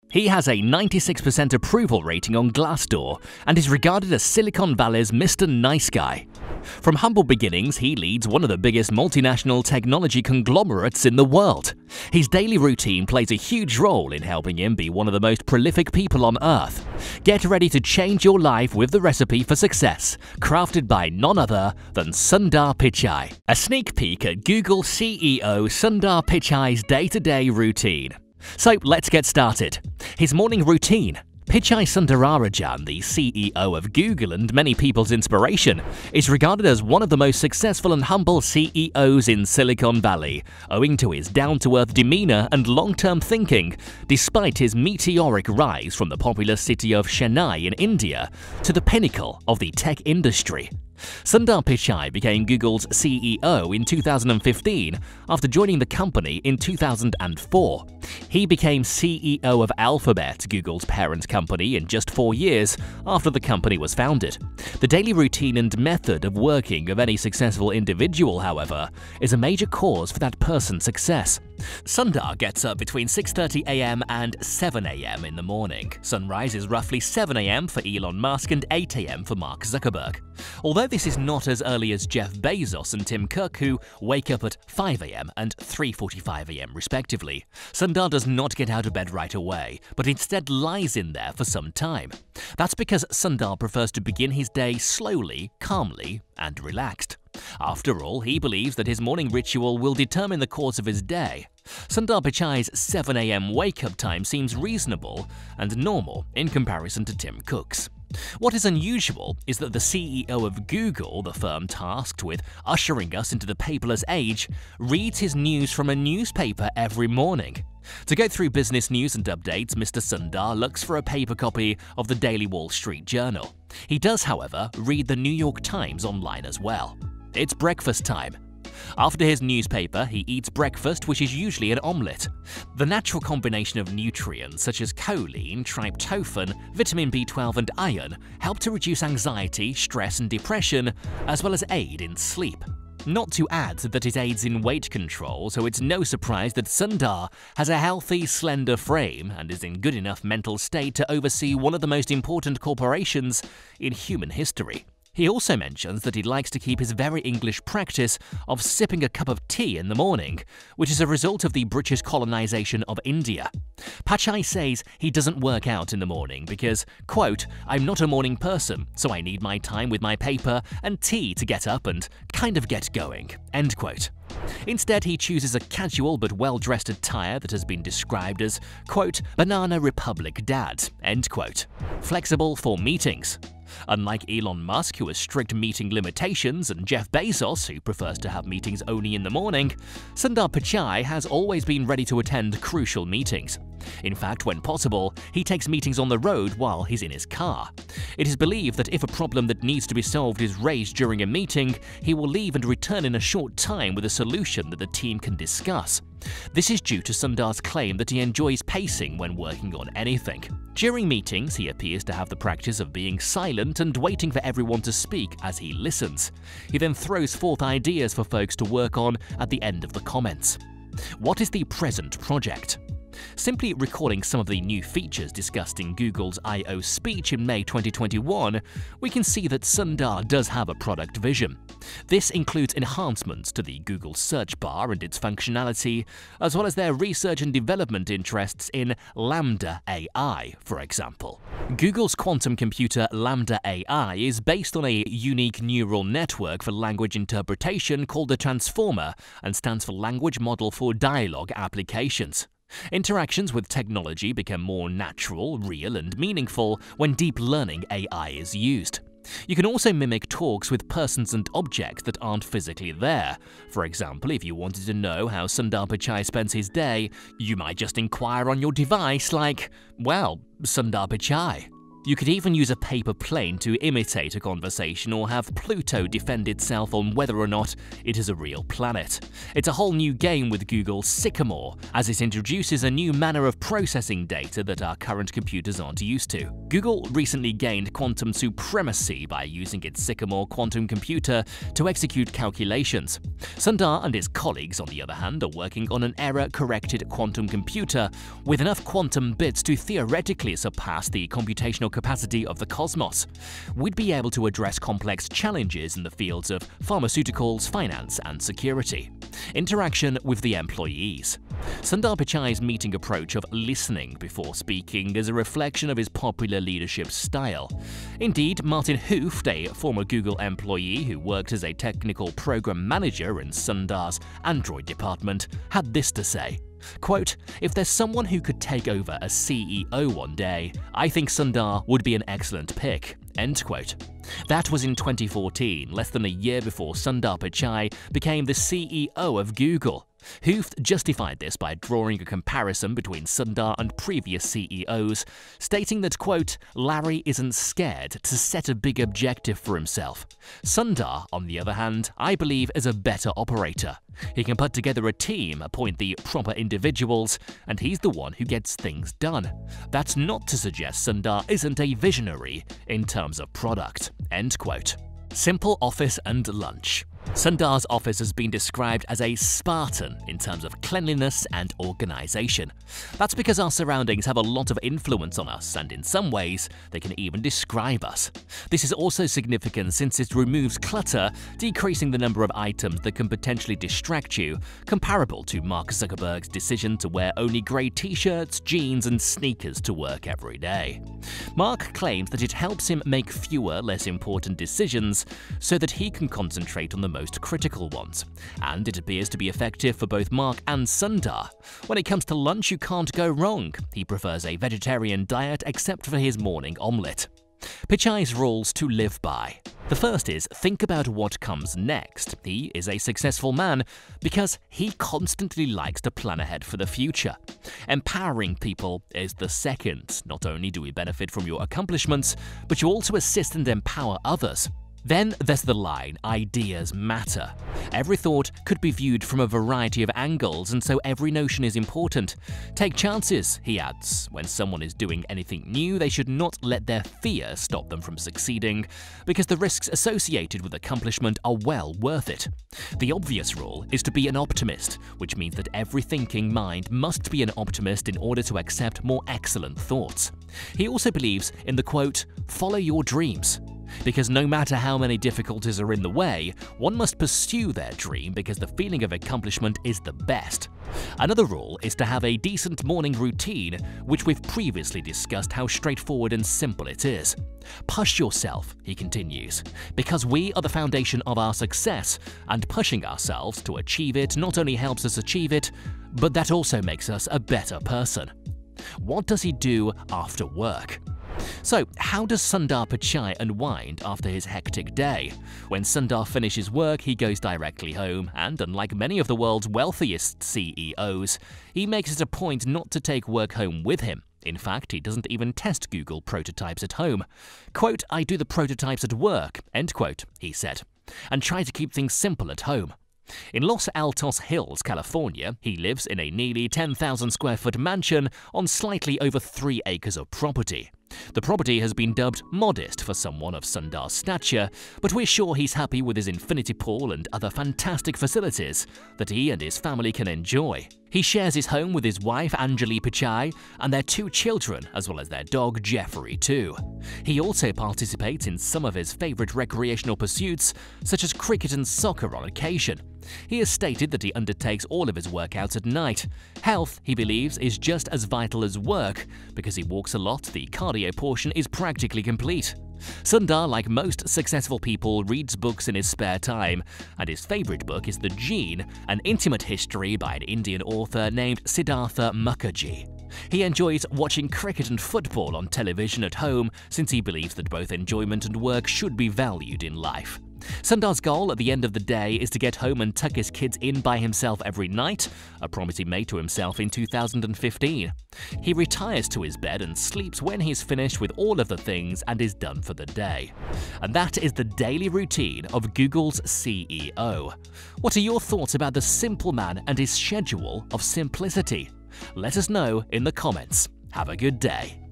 He has a 96% approval rating on Glassdoor and is regarded as Silicon Valley's Mr. Nice Guy. From humble beginnings, he leads one of the biggest multinational technology conglomerates in the world. His daily routine plays a huge role in helping him be one of the most prolific people on Earth. Get ready to change your life with the recipe for success, crafted by none other than Sundar Pichai. A sneak peek at Google CEO Sundar Pichai's day-to-day routine. So let's get started. His morning routine. Pichai Sundararajan, the CEO of Google and many people's inspiration, is regarded as one of the most successful and humble CEOs in Silicon Valley, owing to his down-to-earth demeanor and long-term thinking, despite his meteoric rise from the populous city of Chennai in India to the pinnacle of the tech industry. Sundar Pichai became Google's CEO in 2015 after joining the company in 2004. He became CEO of Alphabet, Google's parent company, in just 4 years after the company was founded. The daily routine and method of working of any successful individual, however, is a major cause for that person's success. Sundar gets up between 6:30 a.m. and 7 a.m. in the morning. Sunrise is roughly 7 a.m. for Elon Musk and 8 a.m. for Mark Zuckerberg. Although this is not as early as Jeff Bezos and Tim Cook, who wake up at 5 a.m. and 3:45 a.m. respectively, Sundar does not get out of bed right away, but instead lies in there for some time. That's because Sundar prefers to begin his day slowly, calmly, and relaxed. After all, he believes that his morning ritual will determine the course of his day. Sundar Pichai's 7 a.m. wake-up time seems reasonable and normal in comparison to Tim Cook's. What is unusual is that the CEO of Google, the firm tasked with ushering us into the paperless age, reads his news from a newspaper every morning. To go through business news and updates, Mr. Sundar looks for a paper copy of the Daily Wall Street Journal. He does, however, read the New York Times online as well. It's breakfast time. After his newspaper, he eats breakfast, which is usually an omelette. The natural combination of nutrients such as choline, tryptophan, vitamin B12 and iron help to reduce anxiety, stress and depression, as well as aid in sleep. Not to add that it aids in weight control, so it's no surprise that Sundar has a healthy, slender frame and is in good enough mental state to oversee one of the most important corporations in human history. He also mentions that he likes to keep his very English practice of sipping a cup of tea in the morning, which is a result of the British colonization of India. Pichai says he doesn't work out in the morning because, quote, "I'm not a morning person, so I need my time with my paper and tea to get up and kind of get going," end quote. Instead, he chooses a casual but well-dressed attire that has been described as, quote, "Banana Republic dad," end quote. Flexible for meetings. Unlike Elon Musk, who has strict meeting limitations, and Jeff Bezos, who prefers to have meetings only in the morning, Sundar Pichai has always been ready to attend crucial meetings. In fact, when possible, he takes meetings on the road while he's in his car. It is believed that if a problem that needs to be solved is raised during a meeting, he will leave and return in a short time with a solution that the team can discuss. This is due to Sundar's claim that he enjoys pacing when working on anything. During meetings, he appears to have the practice of being silent and waiting for everyone to speak as he listens. He then throws forth ideas for folks to work on at the end of the comments. What is the present project? Simply recalling some of the new features discussed in Google's I/O speech in May 2021, we can see that Sundar does have a product vision. This includes enhancements to the Google search bar and its functionality, as well as their research and development interests in Lambda AI, for example. Google's quantum computer Lambda AI is based on a unique neural network for language interpretation called the Transformer and stands for Language Model for Dialogue Applications. Interactions with technology become more natural, real, and meaningful when deep learning AI is used. You can also mimic talks with persons and objects that aren't physically there. For example, if you wanted to know how Sundar Pichai spends his day, you might just inquire on your device like, well, Sundar Pichai. You could even use a paper plane to imitate a conversation or have Pluto defend itself on whether or not it is a real planet. It's a whole new game with Google's Sycamore, as it introduces a new manner of processing data that our current computers aren't used to. Google recently gained quantum supremacy by using its Sycamore quantum computer to execute calculations. Sundar and his colleagues, on the other hand, are working on an error-corrected quantum computer with enough quantum bits to theoretically surpass the computational capacity of the cosmos. We'd be able to address complex challenges in the fields of pharmaceuticals, finance, and security. Interaction with the employees. Sundar Pichai's meeting approach of listening before speaking is a reflection of his popular leadership style. Indeed, Martin Hooft, a former Google employee who worked as a technical program manager in Sundar's Android department, had this to say. Quote, "If there's someone who could take over as CEO one day, I think Sundar would be an excellent pick." End quote. That was in 2014, less than a year before Sundar Pichai became the CEO of Google. Hooft justified this by drawing a comparison between Sundar and previous CEOs, stating that, quote, "Larry isn't scared to set a big objective for himself. Sundar, on the other hand, I believe is a better operator. He can put together a team, appoint the proper individuals, and he's the one who gets things done. That's not to suggest Sundar isn't a visionary in terms of product." End quote. Simple office and lunch. Sundar's office has been described as a Spartan in terms of cleanliness and organization. That's because our surroundings have a lot of influence on us, and in some ways, they can even describe us. This is also significant since it removes clutter, decreasing the number of items that can potentially distract you, comparable to Mark Zuckerberg's decision to wear only grey t-shirts, jeans, and sneakers to work every day. Mark claims that it helps him make fewer, less important decisions so that he can concentrate on the most critical ones, and it appears to be effective for both Mark and Sundar. When it comes to lunch, you can't go wrong. He prefers a vegetarian diet except for his morning omelette. Pichai's rules to live by. The first is think about what comes next. He is a successful man because he constantly likes to plan ahead for the future. Empowering people is the second. Not only do we benefit from your accomplishments, but you also assist and empower others. Then there's the line, ideas matter. Every thought could be viewed from a variety of angles, and so every notion is important. Take chances, he adds. When someone is doing anything new, they should not let their fear stop them from succeeding, because the risks associated with accomplishment are well worth it. The obvious rule is to be an optimist, which means that every thinking mind must be an optimist in order to accept more excellent thoughts. He also believes in the quote, "Follow your dreams." Because no matter how many difficulties are in the way, one must pursue their dream because the feeling of accomplishment is the best. Another rule is to have a decent morning routine, which we've previously discussed how straightforward and simple it is. Push yourself, he continues, because we are the foundation of our success, and pushing ourselves to achieve it not only helps us achieve it, but that also makes us a better person. What does he do after work? So, how does Sundar Pichai unwind after his hectic day? When Sundar finishes work, he goes directly home, and unlike many of the world's wealthiest CEOs, he makes it a point not to take work home with him. In fact, he doesn't even test Google prototypes at home. Quote, "I do the prototypes at work," end quote, he said, and try to keep things simple at home. In Los Altos Hills, California, he lives in a nearly 10,000 square foot mansion on slightly over 3 acres of property. The property has been dubbed modest for someone of Sundar's stature, but we're sure he's happy with his infinity pool and other fantastic facilities that he and his family can enjoy. He shares his home with his wife Anjali Pichai and their 2 children, as well as their dog Jeffrey too. He also participates in some of his favorite recreational pursuits, such as cricket and soccer on occasion. He has stated that he undertakes all of his workouts at night. Health, he believes, is just as vital as work. Because he walks a lot, the cardio portion is practically complete. Sundar, like most successful people, reads books in his spare time, and his favorite book is The Gene, an intimate history by an Indian author named Siddhartha Mukherjee. He enjoys watching cricket and football on television at home since he believes that both enjoyment and work should be valued in life. Sundar's goal at the end of the day is to get home and tuck his kids in by himself every night, a promise he made to himself in 2015. He retires to his bed and sleeps when he's finished with all of the things and is done for the day. And that is the daily routine of Google's CEO. What are your thoughts about the simple man and his schedule of simplicity? Let us know in the comments. Have a good day.